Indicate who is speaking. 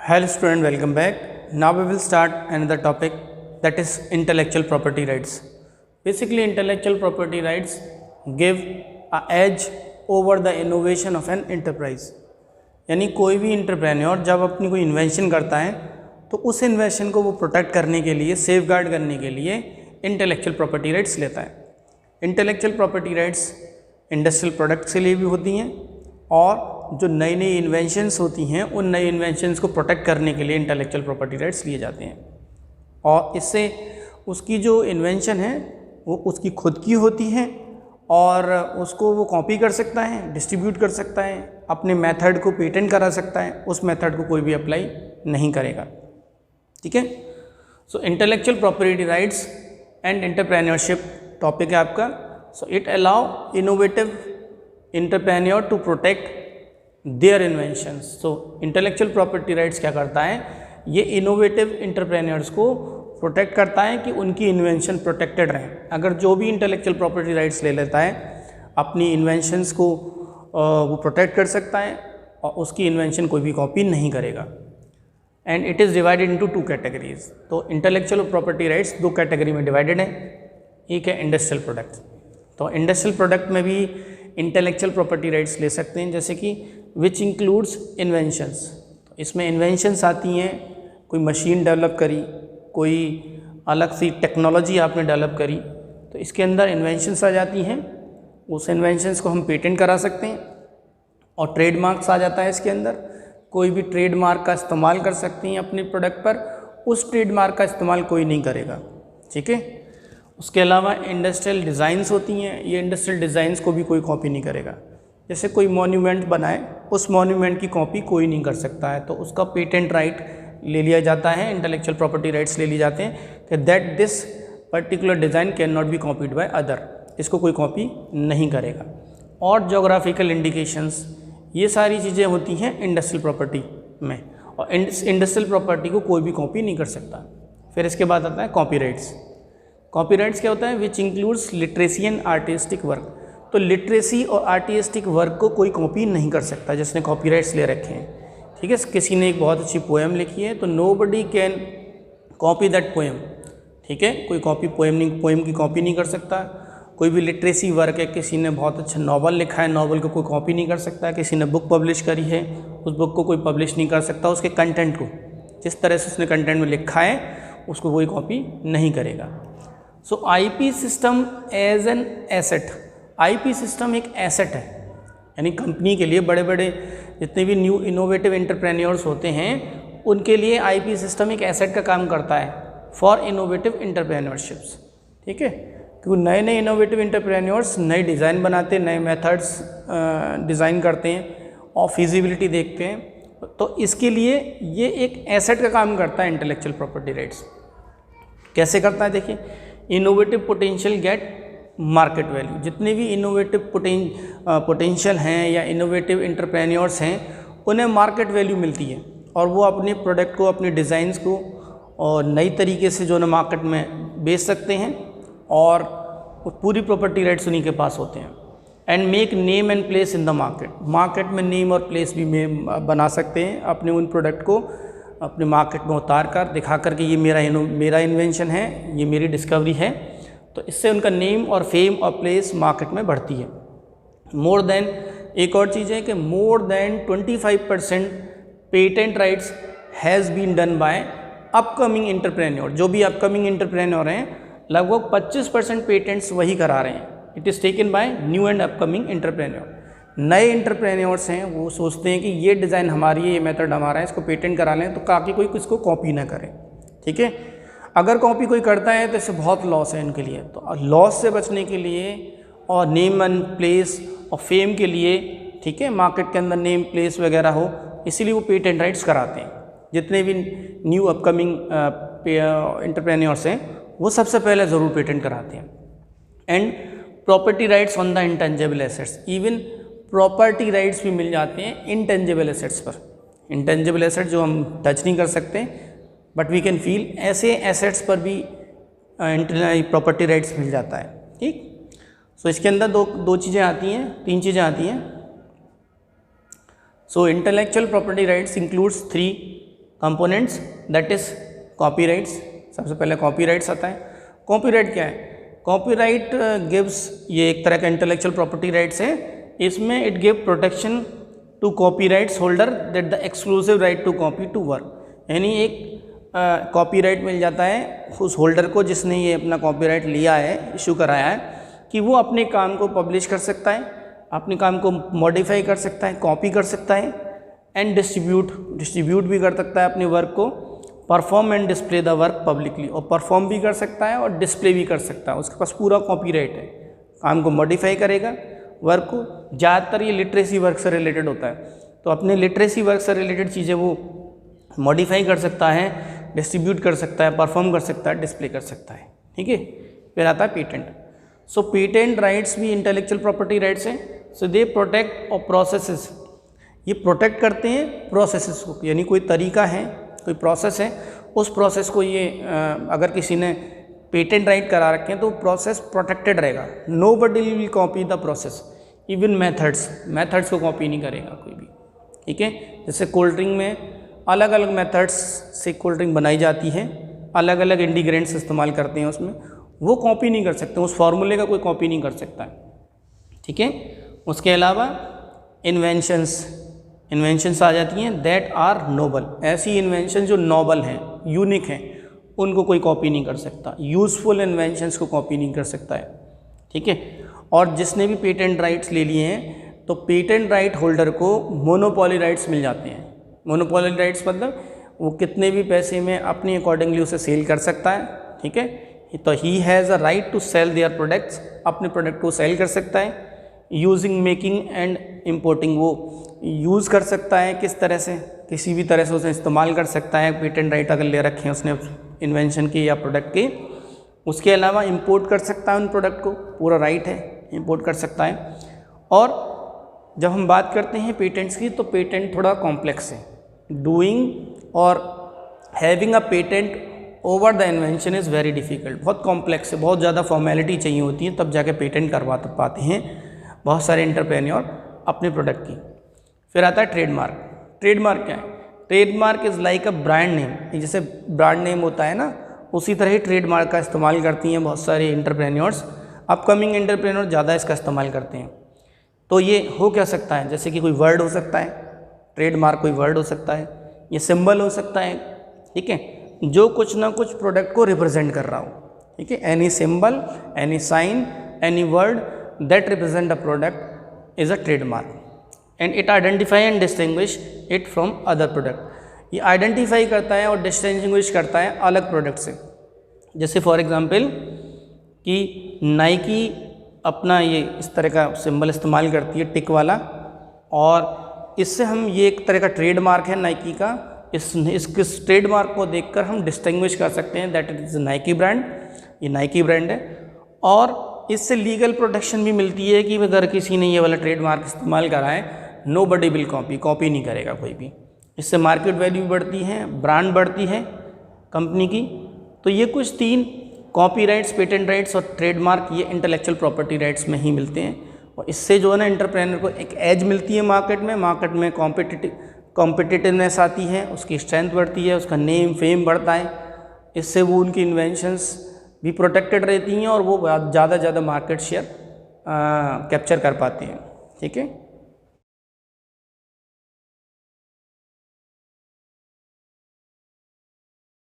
Speaker 1: Hello student, welcome back. Now we will start another topic, that is intellectual property rights. Basically intellectual property rights give a edge over the innovation of an enterprise. यानी कोई भी entrepreneur जब अपनी कोई invention करता है तो उस इन्वेंशन को वो प्रोटेक्ट करने के लिए, सेफ गार्ड करने के लिए इंटेलेक्चुअल प्रॉपर्टी राइट्स लेता है। Intellectual property rights industrial products के लिए भी होती हैं और जो नई नई इन्वेंशंस होती हैं उन नई इन्वेंशंस को प्रोटेक्ट करने के लिए इंटेलेक्चुअल प्रॉपर्टी राइट्स लिए जाते हैं। और इससे उसकी जो इन्वेंशन है वो उसकी खुद की होती है और उसको वो कॉपी कर सकता है, डिस्ट्रीब्यूट कर सकता है, अपने मेथड को पेटेंट करा सकता है, उस मेथड को कोई भी अप्लाई नहीं करेगा। ठीक है। So intellectual property rights and entrepreneurship topic है आपका। So it allow innovative entrepreneur to protect their inventions. So intellectual property rights क्या करता है, ये इनोवेटिव एंटरप्रेन्योर्स को प्रोटेक्ट करता है कि उनकी इन्वेंशन प्रोटेक्टेड रहें। अगर जो भी इंटेलेक्चुअल प्रॉपर्टी राइट्स ले लेता है अपनी इन्वेंशंस को वो प्रोटेक्ट कर सकता है और उसकी इन्वेंशन कोई भी कॉपी नहीं करेगा। And it is divided into two categories. तो इंटेलेक्चुअल प्रॉपर्टी राइट्स दो कैटेगरी में डिवाइडेड है। एक है इंडस्ट्रियल प्रोडक्ट। तो इंडस्ट्रियल प्रोडक्ट में भी इंटेलेक्चुअल प्रॉपर्टी राइट्स ले सकते हैं, जैसे कि विच इंक्लूड्स इन्वेंशंस। तो इसमें इन्वेंशंस आती हैं, कोई मशीन डेवलप करी, कोई अलग सी टेक्नोलॉजी आपने डेवलप करी, तो इसके अंदर इन्वेंशंस आ जाती हैं। उस इन्वेंशंस को हम पेटेंट करा सकते हैं। और ट्रेडमार्क्स आ जाता है इसके अंदर, कोई भी ट्रेडमार्क का इस्तेमाल कर सकते हैं अपने प्रोडक्ट पर, उस ट्रेडमार्क का इस्तेमाल कोई नहीं करेगा। ठीक है। उसके अलावा इंडस्ट्रियल डिज़ाइंस होती हैं, ये इंडस्ट्रियल डिज़ाइंस को भी कोई कॉपी नहीं करेगा। जैसे कोई मॉन्यूमेंट बनाए, उस मॉन्यूमेंट की कॉपी कोई नहीं कर सकता है, तो उसका पेटेंट राइट ले लिया जाता है, इंटेलेक्चुअल प्रॉपर्टी राइट्स ले लिए जाते हैं कि that this particular design can not be copied by other, इसको कोई कॉपी नहीं करेगा। और जोग्राफिकल इंडिकेशंस, ये सारी चीज़ें होती हैं इंडस्ट्रियल प्रॉपर्टी में, और इंडस्ट्रियल प्रॉपर्टी को कोई भी कॉपी नहीं कर सकता। फिर इसके बाद आता है कॉपीराइट्स। कॉपीराइट्स क्या होता है, which includes literacy and artistic work. तो लिटरेसी और आर्टिस्टिक वर्क को कोई कॉपी नहीं कर सकता जिसने कॉपीराइट्स ले रखे हैं। ठीक है। किसी ने एक बहुत अच्छी पोएम लिखी है तो nobody can copy that poem. ठीक है। कोई कॉपी पोएम की कॉपी नहीं कर सकता। कोई भी लिटरेसी वर्क है, किसी ने बहुत अच्छा नावल लिखा है, नावल को कोई कॉपी नहीं कर सकता। किसी ने बुक पब्लिश करी है, उस बुक को कोई पब्लिश नहीं कर सकता। उसके कंटेंट को, जिस तरह से उसने कंटेंट में लिखा है, उसको कोई कॉपी नहीं करेगा। So IP system as an asset. IP system एक एसेट है, यानी कंपनी के लिए, बड़े बड़े जितने भी न्यू इनोवेटिव एंटरप्रेन्योर्स होते हैं उनके लिए आईपी सिस्टम एक एसेट का काम करता है फॉर इनोवेटिव एंटरप्रेन्योरशिप्स। ठीक है। क्योंकि नए नए इनोवेटिव एंटरप्रेन्योर्स नए डिज़ाइन बनाते हैं, नए मेथड्स डिज़ाइन करते हैं और फिजिबिलिटी देखते हैं, तो इसके लिए ये एक एसेट का काम करता है इंटेलेक्चुअल प्रॉपर्टी राइट्स। कैसे करता है देखिए, innovative potential get market value. जितने भी इनोवेटिव पोटेंशियल हैं या इनोवेटिव एंटरप्रेन्योर्स हैं उन्हें मार्केट वैल्यू मिलती है और वो अपने प्रोडक्ट को, अपने डिज़ाइंस को और नई तरीके से जो है मार्केट में बेच सकते हैं और पूरी प्रॉपर्टी राइट्स उन्हीं के पास होते हैं। And make name and place in the market. Market में नेम और प्लेस भी बना सकते हैं अपने उन प्रोडक्ट को अपने मार्केट में उतार कर, दिखा कर कि ये मेरा इन्वेंशन है, ये मेरी डिस्कवरी है। तो इससे उनका नेम और फेम और प्लेस मार्केट में बढ़ती है। मोर देन, एक और चीज़ है कि more than 25% patent rights has been done by upcoming entrepreneur. जो भी अपकमिंग एंटरप्रेन्योर हैं लगभग 25% पेटेंट्स वही करा रहे हैं। It is taken by new and upcoming entrepreneur. नए एंटरप्रेन्योर्स हैं, वो सोचते हैं कि ये डिज़ाइन हमारी है, ये मेथड हमारा है, इसको पेटेंट करा लें तो ताकि कोई इसको कॉपी ना करे। ठीक है। अगर कॉपी कोई करता है तो इससे बहुत लॉस है इनके लिए। तो लॉस से बचने के लिए और नेम एंड प्लेस और फेम के लिए, ठीक है, मार्केट के अंदर नेम प्लेस वगैरह हो, इसीलिए वो पेटेंट राइट्स कराते हैं। जितने भी न्यू अपकमिंग एंटरप्रेन्योर्स हैं वो सबसे पहले ज़रूर पेटेंट कराते हैं। And property rights on the intangible assets. Even property rights भी मिल जाते हैं इंटेंजिबल एसेट्स पर। इंटेंजिबल एसेट जो हम टच नहीं कर सकते बट वी कैन फील, ऐसे एसेट्स पर भी प्रॉपर्टी राइट्स मिल जाता है। ठीक। सो इसके अंदर दो चीज़ें आती हैं, तीन चीज़ें आती हैं। So intellectual property rights includes 3 components that is copyrights. सबसे पहले कॉपीराइट्स आता है। कॉपीराइट क्या है? कॉपीराइट गिव्स, ये एक तरह का इंटेलेक्चुअल प्रॉपर्टी राइट्स है। इसमें it give protection to copyrights holder that the exclusive right to copy to work, यानी एक कॉपीराइट मिल जाता है उस होल्डर को जिसने ये अपना कॉपीराइट लिया है, इशू कराया है, कि वो अपने काम को पब्लिश कर सकता है, अपने काम को मॉडिफाई कर सकता है, कॉपी कर सकता है, एंड डिस्ट्रीब्यूट भी कर सकता है अपने वर्क को, perform and display the work publicly, और परफॉर्म भी कर सकता है और डिस्प्ले भी कर सकता है। उसके पास पूरा कॉपीराइट है, काम को मॉडिफाई करेगा, वर्क को। ज़्यादातर ये लिटरेसी वर्क से रिलेटेड होता है, तो अपने लिटरेसी वर्क से रिलेटेड चीज़ें वो मॉडिफाई कर सकता है, डिस्ट्रीब्यूट कर सकता है, परफॉर्म कर सकता है, डिस्प्ले कर सकता है। ठीक है, फिर आता है पेटेंट। सो पेटेंट राइट्स भी इंटेलेक्चुअल प्रॉपर्टी राइट्स हैं। सो दे प्रोटेक्ट और प्रोसेसेस, ये प्रोटेक्ट करते हैं प्रोसेसेस को, यानी कोई तरीका है, कोई प्रोसेस है, उस प्रोसेस को ये अगर किसी ने पेटेंट राइट करा रखे हैं तो प्रोसेस प्रोटेक्टेड रहेगा। Nobody will copy the process, even methods को कॉपी नहीं करेगा कोई भी। ठीक है, जैसे कोल्ड ड्रिंक में अलग अलग मेथड्स से कोल्ड ड्रिंक बनाई जाती है, अलग अलग इंग्रेडिएंट्स इस्तेमाल करते हैं उसमें, वो कॉपी नहीं कर सकते, उस फार्मूले का कोई कॉपी नहीं कर सकता है। ठीक है, उसके अलावा इन्वेंशंस आ जाती हैं दैट आर नोबल, ऐसी इन्वेंशन जो नोबल हैं, यूनिक हैं, उनको कोई कॉपी नहीं कर सकता। यूज़फुल इन्वेंशंस को कॉपी नहीं कर सकता है। ठीक है, और जिसने भी पेटेंट राइट्स ले लिए हैं तो पेटेंट राइट होल्डर को मोनोपोली राइट्स मिल जाते हैं। मोनोपोली राइट्स मतलब वो कितने भी पैसे में अपने अकॉर्डिंगली उसे सेल कर सकता है। ठीक है, तो he has a right to sell their products, अपने प्रोडक्ट को सेल कर सकता है। यूजिंग, मेकिंग एंड इम्पोर्टिंग, वो यूज़ कर सकता है किस तरह से, किसी भी तरह से उसे इस्तेमाल कर सकता है। पेटेंट राइट अगर ले रखे हैं उसने इन्वेंशन के या प्रोडक्ट के। उसके अलावा इंपोर्ट कर सकता है उन प्रोडक्ट को, पूरा राइट है, इंपोर्ट कर सकता है। और जब हम बात करते हैं पेटेंट्स की, तो पेटेंट थोड़ा कॉम्प्लेक्स है। डूइंग और having a patent over the invention is very difficult, बहुत कॉम्प्लेक्स है, बहुत ज़्यादा फॉर्मेलिटी चाहिए होती है, तब जाके पेटेंट करवा पाते हैं बहुत सारे एंटरप्रेन्योर अपने प्रोडक्ट की। फिर आता है ट्रेडमार्क। ट्रेडमार्क क्या है? Trademark is like a brand name, जैसे ब्रांड नेम होता है ना, उसी तरह ही ट्रेडमार्क का इस्तेमाल करती हैं बहुत सारे एंटरप्रेन्योर्स। अपकमिंग एंटरप्रेन्योर ज़्यादा इसका इस्तेमाल करते हैं। तो ये हो क्या सकता है, जैसे कि कोई वर्ड हो सकता है, ट्रेडमार्क कोई वर्ड हो सकता है, ये सिंबल हो सकता है। ठीक है, जो कुछ ना कुछ प्रोडक्ट को रिप्रेजेंट कर रहा हो। ठीक है, any symbol, any sign, any word that represent a product is a trademark and it identify and distinguish it from other product. ये आइडेंटिफाई करता है और डिस्टिंग्विश करता है अलग प्रोडक्ट से। जैसे फॉर एग्जांपल कि नाइकी अपना ये इस तरह का सिंबल इस्तेमाल करती है, टिक वाला, और इससे हम, ये एक तरह का ट्रेडमार्क है नाइकी का, इस ट्रेडमार्क को देखकर हम डिस्टिंग्विश कर सकते हैं दैट इज़ नाइकी ब्रांड, ये नाइकी ब्रांड है। और इससे लीगल प्रोटेक्शन भी मिलती है कि अगर किसी ने ये वाला ट्रेडमार्क इस्तेमाल करा है, नो बडी विल कॉपी नहीं करेगा कोई भी। इससे मार्केट वैल्यू बढ़ती है, ब्रांड बढ़ती है कंपनी की। तो ये कुछ 3 कॉपीराइट्स, पेटेंट राइट्स और ट्रेडमार्क, ये इंटेलेक्चुअल प्रॉपर्टी राइट्स में ही मिलते हैं। और इससे जो है ना एंटरप्रेन्योर को एक एज मिलती है मार्केट में कॉम्पिटिटिवनेस आती है, उसकी स्ट्रेंथ बढ़ती है, उसका नेम फेम बढ़ता है। इससे वो उनकी इन्वेंशंस भी प्रोटेक्टेड रहती हैं और वो ज़्यादा मार्केट शेयर कैप्चर कर पाते हैं। ठीक है।